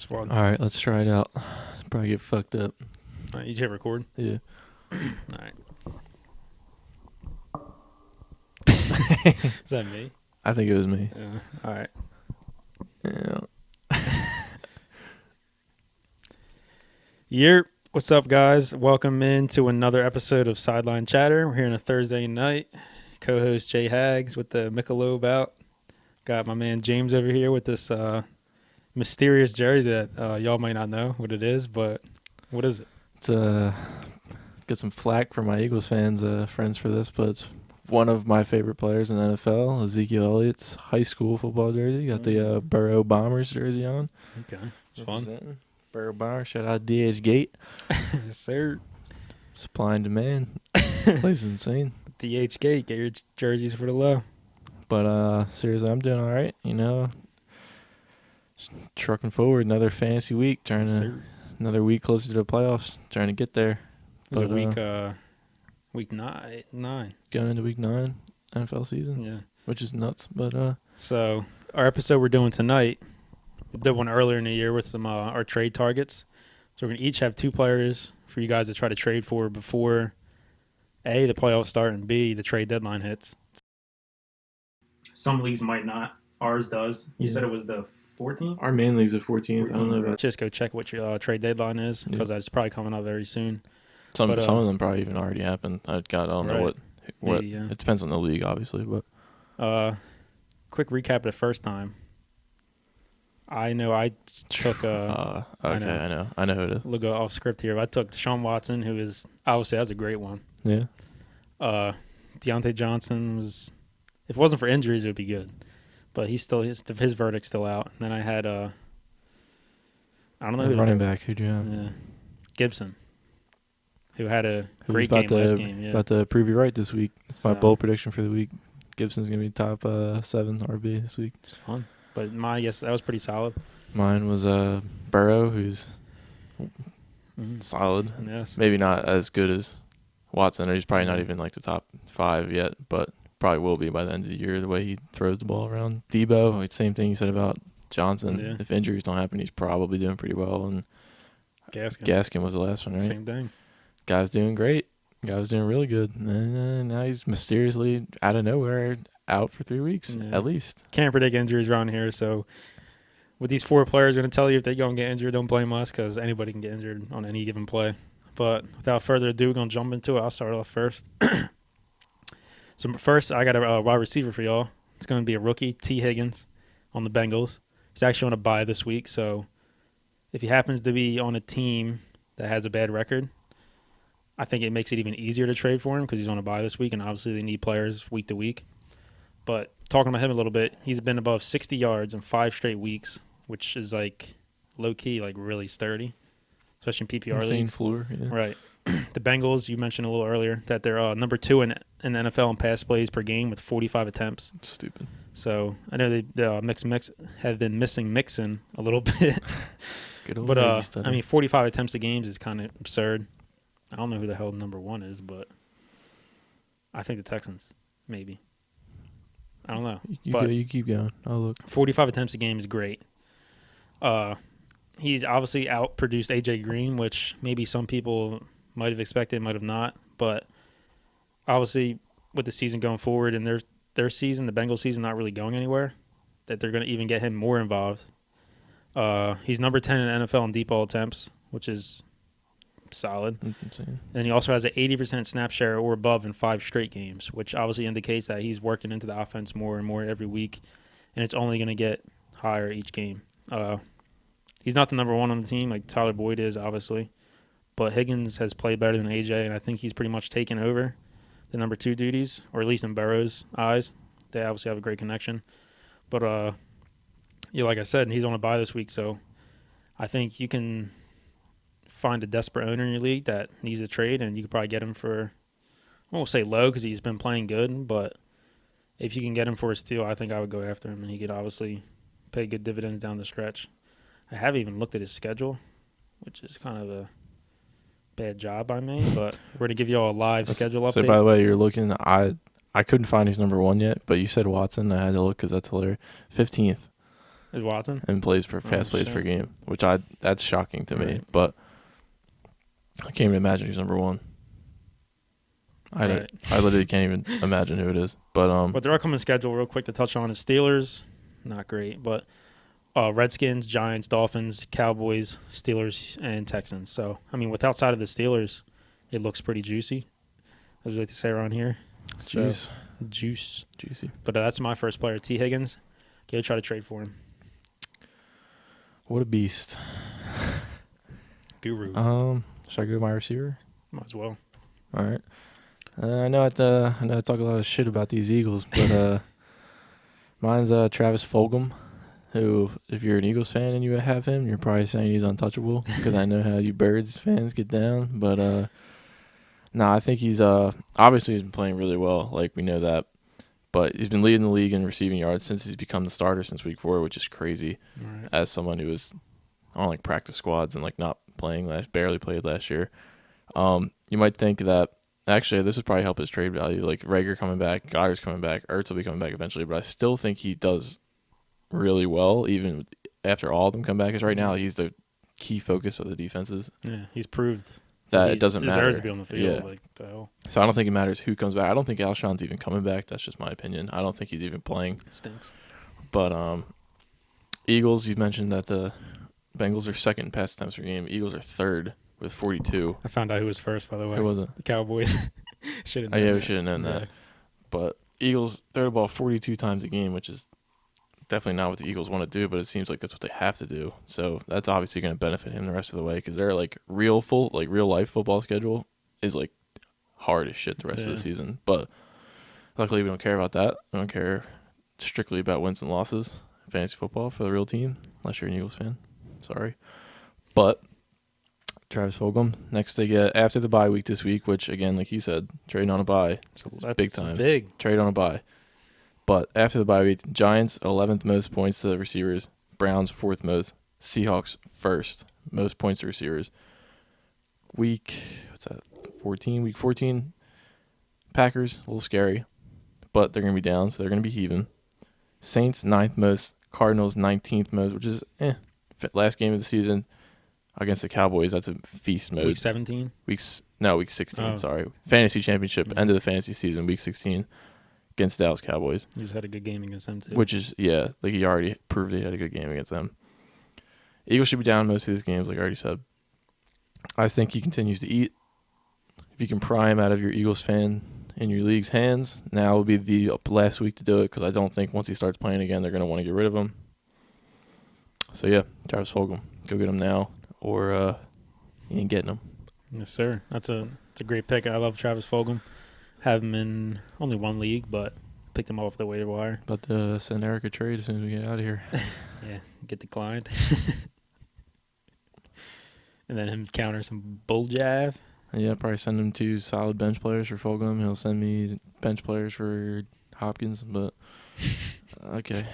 It's fun. All right, let's try it out. Probably get fucked up. You hit record? Yeah. All right. Is that me? I think it was me. Yeah. All right. Yeah. What's up, guys? Welcome into another episode of Sideline Chatter. We're here on a Thursday night. Co-host Jay Hags with the Michelob out. Got my man James over here with this mysterious jersey that y'all might not know what it is, but what is it? It's get some flack from my Eagles fans, friends for this, but it's one of my favorite players in the NFL, Ezekiel Elliott's high school football jersey. Got the Burrow Bombers jersey on. Okay. It's fun. Burrow Bombers. Shout out DH Gate. Yes, sir. Supply and demand. Place is insane. DH Gate, get your jerseys for the low. But seriously, I'm doing all right. You know, just trucking forward. Another fantasy week. Another week closer to the playoffs. Trying to get there. It was week 9. Going into week 9 NFL season. Yeah. Which is nuts. But so our episode we're doing tonight, we did one earlier in the year with some our trade targets. So we're gonna each have 2 players for you guys to try to trade for before A, the playoffs start, and B, the trade deadline hits. Some leagues might not. Ours does. You said it was the 14th? our main league's the 14th. I don't know about Just go check what your trade deadline is because that's probably coming up very soon. some of them probably even already happened. I don't know what Maybe, yeah. It depends on the league, obviously, but Quick recap of the first time. I know I took okay, I know who it is. look off script here. I took Deshaun Watson, who is obviously that's a great one. Yeah. Deontay Johnson was, if it wasn't for injuries, it would be good, but he's still his verdict's still out. And then I had I don't know who running back. Who'd you have? Yeah, Gibson, who had a Who's great game last game. Yeah, About to prove you right this week. My So- bold prediction for the week. Gibson's gonna be top 7 RB this week. it's fun. But my guess that was pretty solid. Mine was Burrow, who's solid. Yes. Maybe not as good as Watson, or he's probably not even like the top 5 yet, but probably will be by the end of the year, the way he throws the ball around. Debo, like, same thing you said about Johnson. Yeah. If injuries don't happen, he's probably doing pretty well. And Gaskin was the last one, right? Same thing. Guy's doing great. Guy's doing really good. And now he's mysteriously out of nowhere out for 3 weeks, Yeah. at least. Can't predict injuries around here, so with these 4 players, we're going to tell you if they're going to get injured. Don't blame us because anybody can get injured on any given play. But without further ado, we're going to jump into it. I'll start off first. So first, I got a wide receiver for y'all. It's going to be a rookie, T. Higgins, on the Bengals. He's actually on a bye this week, so if he happens to be on a team that has a bad record, I think it makes it even easier to trade for him because he's on a bye this week, and obviously they need players week to week. But talking about him a little bit, he's been above 60 yards in 5 straight weeks, which is like low-key, like really sturdy, especially in PPR Insane leagues. floor. Yeah. Right. The Bengals, you mentioned a little earlier, that they're number 2 in the NFL in pass plays per game with 45 attempts. It's stupid. So I know they have been missing Mixon a little bit. Good old But, lady study. I mean, 45 attempts a game is kind of absurd. I don't know who the hell number 1 is, but I think the Texans, maybe. I don't know. You keep going. I'll look. 45 attempts a game is great. He's obviously outproduced A.J. Green, which maybe some people might have expected, might have not. But obviously, with the season going forward and their season, the Bengals season, not really going anywhere, that they're going to even get him more involved. He's number 10 in NFL in deep ball attempts, which is solid. Insane. And he also has an 80% snap share or above in 5 straight games, which obviously indicates that he's working into the offense more and more every week, and it's only going to get higher each game. He's not the number 1 on the team like Tyler Boyd is, obviously, but Higgins has played better than AJ, and I think he's pretty much taken over the number 2 duties, or at least in Burrow's eyes. They obviously have a great connection. But, like I said, he's on a bye this week, so I think you can find a desperate owner in your league that needs a trade, and you could probably get him for, I won't say low because he's been playing good, but if you can get him for a steal, I think I would go after him, and he could obviously pay good dividends down the stretch. I haven't even looked at his schedule, which is kind of a bad job by me, but we're going to give you all a live schedule update. So, by the way, you're looking, I couldn't find his number 1 yet, but you said Watson. I had to look because that's hilarious. 15th. Is Watson? and plays per fast plays per shit. game, which that's shocking to me. Right. But I can't even imagine who's number one. I don't. Right. I literally can't even imagine who it is. But their upcoming schedule, real quick to touch on, is Steelers, not great, but Redskins, Giants, Dolphins, Cowboys, Steelers, and Texans. So, I mean, with outside of the Steelers, it looks pretty juicy, as we like to say around here. So, Jeez, juicy. juicy. But that's my first player, T. Higgins. Go try to trade for him. What a beast. Guru. Should I go with my receiver? Might as well. All right. I know I talk a lot of shit about these Eagles, but mine's Travis Fulgham, who, if you're an Eagles fan and you have him, you're probably saying he's untouchable because I know how you Birds fans get down. But no, I think he's obviously he's been playing really well, like we know that. But he's been leading the league in receiving yards since he's become the starter since week 4, which is crazy. Right. As someone who was on like practice squads and like not playing barely played last year. You might think that actually this would probably help his trade value. Like Rager coming back, Goddard's coming back, Ertz will be coming back eventually, but I still think he does really well even after all of them come back. Because right now he's the key focus of the defenses. Yeah, he's proved That he it doesn't matter. deserves to be on the field. Yeah. Like, the hell? So I don't think it matters who comes back. I don't think Alshon's even coming back. That's just my opinion. I don't think he's even playing. Stinks. But Eagles, you mentioned that the Bengals are second in pass attempts per game. Eagles are third with 42. I found out who was first, by the way. Who was it? The Cowboys. Should have. Oh, yeah, we should have known that. But Eagles throw the ball 42 times a game, which is definitely not what the Eagles want to do, but it seems like that's what they have to do. So that's obviously going to benefit him the rest of the way because their like real life football schedule is like hard as shit the rest of the season. But luckily we don't care about that. We don't care strictly about wins and losses in fantasy football for the real team, unless you're an Eagles fan. Sorry. But Travis Fulgham. Next they get after the bye week this week, which again, like he said, trading on a bye. So that's big time. Big. Trade on a bye. But after the bye week, Giants 11th most points to the receivers, Browns 4th most, Seahawks 1st most points to receivers. Week 14, Packers, a little scary, but they're going to be down, so they're going to be heaving. Saints 9th most, Cardinals 19th most, which is last game of the season against the Cowboys. That's a feast mode. Week 17? Week 16, Oh. sorry. Fantasy championship, Yeah. end of the fantasy season, week 16 against Dallas Cowboys. He just had a good game against them, too. Which is, yeah, like he already proved he had a good game against them. Eagles should be down most of these games, like I already said. I think he continues to eat. If you can pry him out of your Eagles fan in your league's hands, now will be the last week to do it because I don't think once he starts playing again, they're going to want to get rid of him. So, yeah, Travis Fulgham. Go get him now or you ain't getting him. Yes, sir. That's a great pick. I love Travis Fulgham. Have him in only one league, but picked him off the waiver wire. About to send Eric a trade as soon as we get out of here. Yeah, get declined. And then him counter some bull jab. Yeah, probably send him 2 solid bench players for Fulgham. He'll send me bench players for Hopkins, but okay.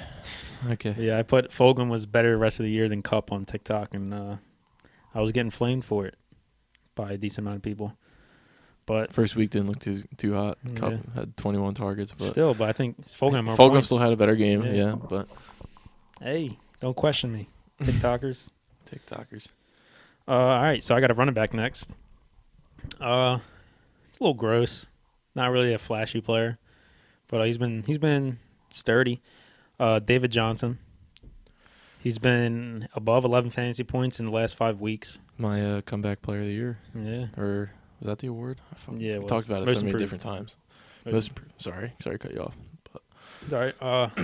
Yeah, I put Fulgham was better the rest of the year than Kupp on TikTok, and I was getting flamed for it by a decent amount of people. But First week didn't look too hot. Yeah. Kupp had 21 targets, but still, I think Fulgham more Fulgham points. still had a better game. Yeah. Yeah, but Hey, don't question me, TikTokers. TikTokers. All right, so I got a running back next. It's a little gross. Not really a flashy player, but he's been sturdy. David Johnson. He's been above 11 fantasy points in the last 5 weeks. My comeback player of the year, Yeah. or was that the award? Yeah, we talked about it Most so many improved. different times. Sorry to cut you off. All right.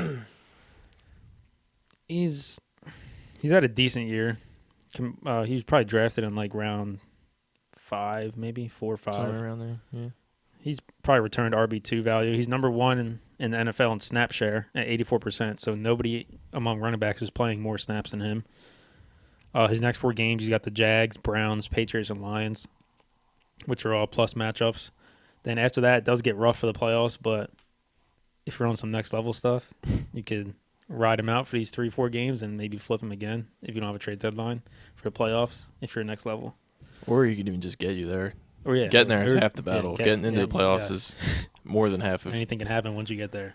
He's had a decent year. He was probably drafted in like round 5, maybe 4 or 5. Somewhere around there. Yeah. He's probably returned RB2 value. He's number 1 in the NFL in snap share at 84%. So nobody among running backs is playing more snaps than him. His next 4 games, he's got the Jags, Browns, Patriots, and Lions, which are all plus matchups. Then after that, it does get rough for the playoffs. But if you're on some next level stuff, you could ride him out for these 3-4 games and maybe flip him again if you don't have a trade deadline for the playoffs. If you're next level, Or he could even just get you there. or yeah, Getting there is or- half the battle. yeah, Getting into the playoffs yes. is more than half of. Anything can happen once you get there.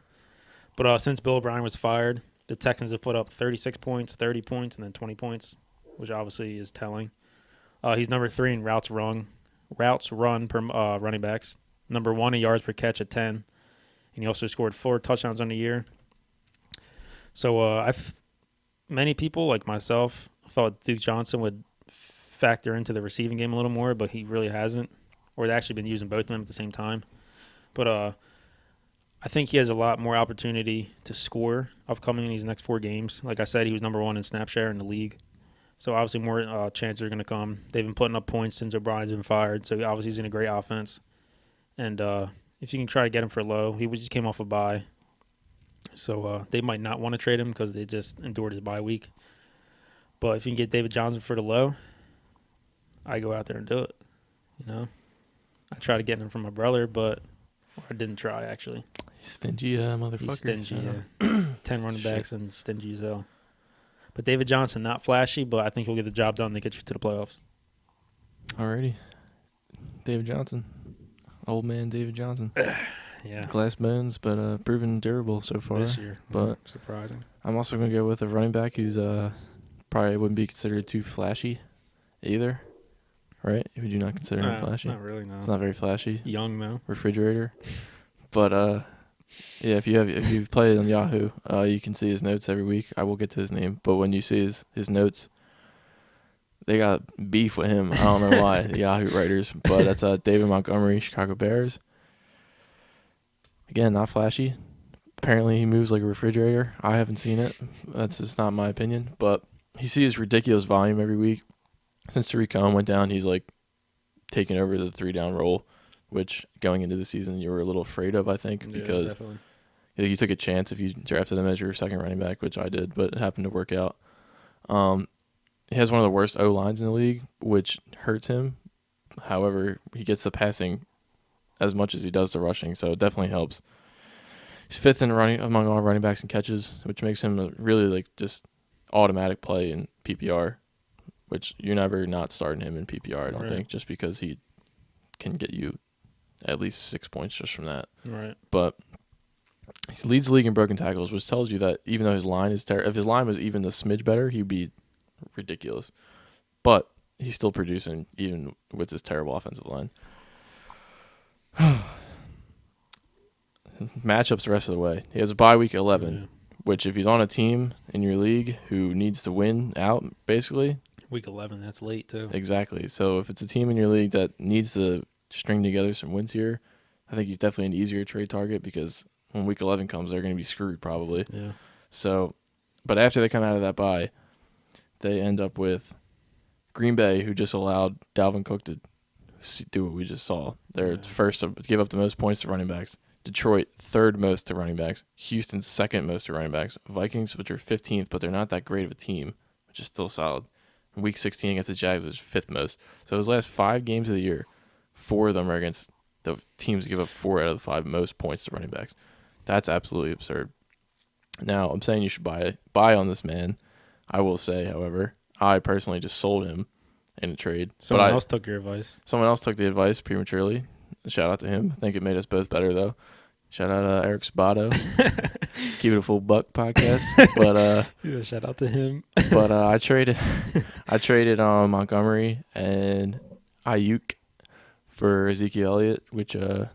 But since Bill O'Brien was fired, The Texans have put up 36 points, 30 points, and then 20 points, which obviously is telling. He's number 3 in routes run per running backs. Number 1 in yards per catch at 10, and he also scored 4 touchdowns on the year. So many people like myself thought Duke Johnson would factor into the receiving game a little more, but he really hasn't. Or they've actually been using both of them at the same time. But I think he has a lot more opportunity to score upcoming in these next 4 games. Like I said, he was number 1 in snap share in the league. So obviously more chances are going to come. They've been putting up points since O'Brien's been fired. So obviously he's in a great offense. And if you can try to get him for low, he just came off a bye. So they might not want to trade him because they just endured his bye week. But if you can get David Johnson for the low, I go out there and do it. You know, I tried to get him from my brother, but I didn't try actually. Stingy motherfucker. He's stingy. Yeah. 10 running backs and stingy as hell. But David Johnson, not flashy, but I think he'll get the job done to get you to the playoffs. Alrighty, David Johnson, old man David Johnson. Yeah. Glass bones, but proven durable so far. This year, but surprising. I'm also going to go with a running back who's probably wouldn't be considered too flashy either, right? Would you not consider him flashy? Not really, no. It's not very flashy. Young, though. Refrigerator. But, yeah, if you've played on Yahoo, you can see his notes every week. I will get to his name. But when you see his notes, they got beef with him. I don't know why, the Yahoo writers. But that's David Montgomery, Chicago Bears. Again, not flashy. Apparently, he moves like a refrigerator. I haven't seen it. That's just not my opinion. But he sees ridiculous volume every week. Since Tariq Cohen went down, he's like taking over the 3-down role, which going into the season you were a little afraid of, I think, because you took a chance if you drafted him as your second running back, which I did, but it happened to work out. He has one of the worst O-lines in the league, which hurts him. However, he gets the passing as much as he does the rushing, so it definitely helps. He's 5th in running among all running backs and catches, which makes him a really like just automatic play in PPR, which you're never not starting him in PPR, I don't think, just because he can get you at least 6 points just from that. Right. But he leads the league in broken tackles, which tells you that even though his line is terrible, if his line was even a smidge better, he'd be ridiculous. But he's still producing even with his terrible offensive line. Matchups the rest of the way. He has a bye week 11, which if he's on a team in your league who needs to win out, basically. Week 11, that's late too. Exactly. So if it's a team in your league that needs to string together some wins here, I think he's definitely an easier trade target because when week 11 comes, they're going to be screwed probably. Yeah. So, but after they come out of that bye, they end up with Green Bay, who just allowed Dalvin Cook to do what we just saw. They're first to give up the most points to running backs. Detroit, 3rd most to running backs. Houston, 2nd most to running backs. Vikings, which are 15th, but they're not that great of a team, which is still solid. Week 16 against the Jags was 5th most. So his last 5 games of the year, 4 of them are against the teams that give up 4 out of the 5 most points to running backs. That's absolutely absurd. Now, I'm saying you should buy on this man. I will say, however, I personally just sold him in a trade. Someone else took your advice. Someone else took the advice prematurely. Shout out to him. I think it made us both better, though. Shout out Eric Sabato. Keep it a full buck podcast. But yeah, shout out to him. But I traded Montgomery and Ayuk for Ezekiel Elliott, which you're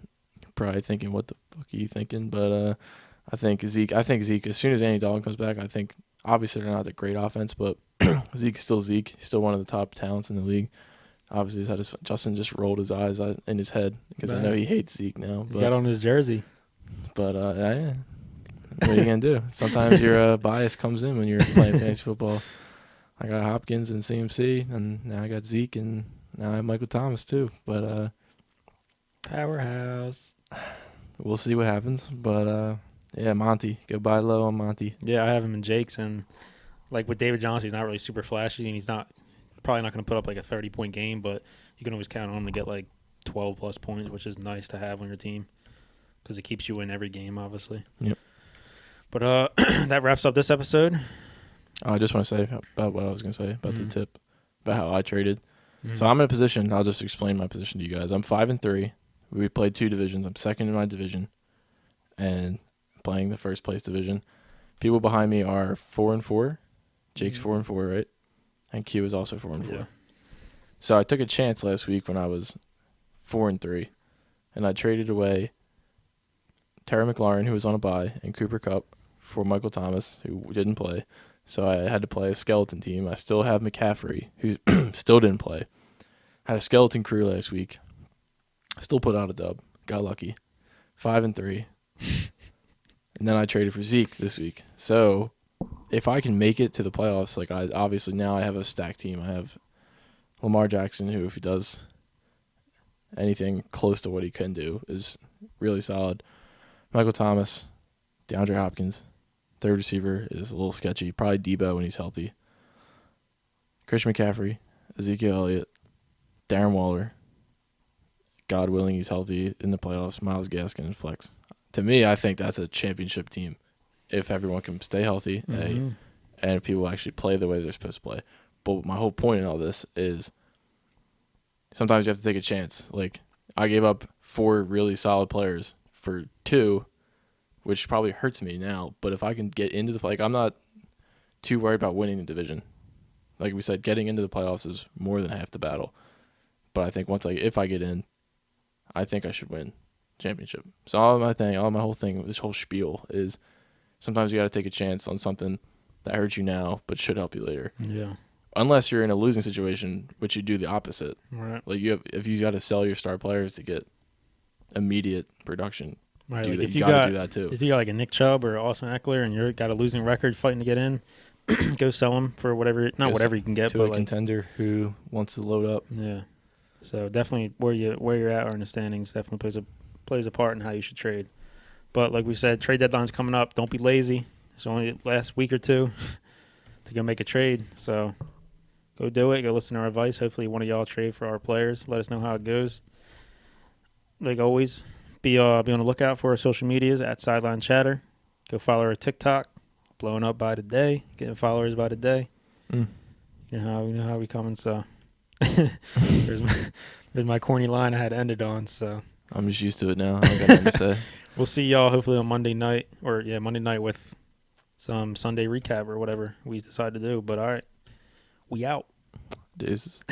probably thinking, what the fuck are you thinking? But I think Zeke, as soon as Andy Dalton comes back, I think obviously they're not a great offense, but Zeke's still Zeke. He's still one of the top talents in the league. Obviously, Justin just rolled his eyes in his head because I know he hates Zeke now. He got on his jersey. But, yeah. What are you going to do? Sometimes your bias comes in when you're playing fantasy football. I got Hopkins and CMC, and now I got Zeke, and now I have Michael Thomas, too. But powerhouse. We'll see what happens. But, yeah, Monty. Go buy low on Monty. Yeah, I have him in Jake's, and like with David Johnson, he's not really super flashy, and he's probably not going to put up like a 30-point game, but you can always count on him to get like 12-plus points, which is nice to have on your team because it keeps you in every game, obviously. Yep. But that wraps up this episode. I just want to say about what I was going to say about the tip, about how I traded. Mm-hmm. So I'm in a position. I'll just explain my position to you guys. I'm 5-3. We played 2 divisions. I'm 2nd in my division and playing the first place division. People behind me are 4-4. Jake's Mhm. 4-4, right? And Q is also 4-4. Yeah. So I took a chance last week when I was 4-3, and I traded away Terry McLaurin, who was on a bye, and Cooper Kupp for Michael Thomas, who didn't play. So I had to play a skeleton team. I still have McCaffrey, who still didn't play. Had a skeleton crew last week. Still put out a dub. Got lucky. 5-3. And then I traded for Zeke this week. So if I can make it to the playoffs, like I obviously now I have a stacked team. I have Lamar Jackson, who if he does anything close to what he can do, is really solid. Michael Thomas, DeAndre Hopkins, third receiver is a little sketchy. Probably Debo when he's healthy. Christian McCaffrey, Ezekiel Elliott, Darren Waller. God willing, he's healthy in the playoffs. Myles Gaskin and flex. To me, I think that's a championship team if everyone can stay healthy Mm-hmm. and if people actually play the way they're supposed to play. But my whole point in all this is sometimes you have to take a chance. Like, I gave up 4 really solid players for 2, which probably hurts me now. But if I can get into the I'm not too worried about winning the division. Like we said, getting into the playoffs is more than half the battle. But I think if I get in, I think I should win championship. So all my whole thing, this whole spiel is sometimes you got to take a chance on something that hurts you now but should help you later. Yeah. Unless you're in a losing situation, which you do the opposite. Right. Like if you got to sell your star players to get immediate production, Right. do Like that. if You you got to got do that too. if you got like a Nick Chubb or Austin Eckler and you're got a losing record fighting to get in, go sell them for whatever, not Go whatever you can get, to but a like contender who wants to load up. yeah. So definitely where you're at or in the standings definitely plays a part in how you should trade. But like we said, trade deadline's coming up. Don't be lazy. It's only last week or two to go make a trade. So go do it. Go listen to our advice. Hopefully one of y'all trade for our players. Let us know how it goes. Like always, be on the lookout for our social medias at Sideline Chatter. Go follow our TikTok. Blowing up by the day. Getting followers by the day. Mm. You know how we coming. So there's my corny line I had ended on. So I'm just used to it now. I don't got nothing to say. we'll see y'all hopefully on Monday night Monday night with some Sunday recap or whatever we decide to do. But all right, we out. Deuces.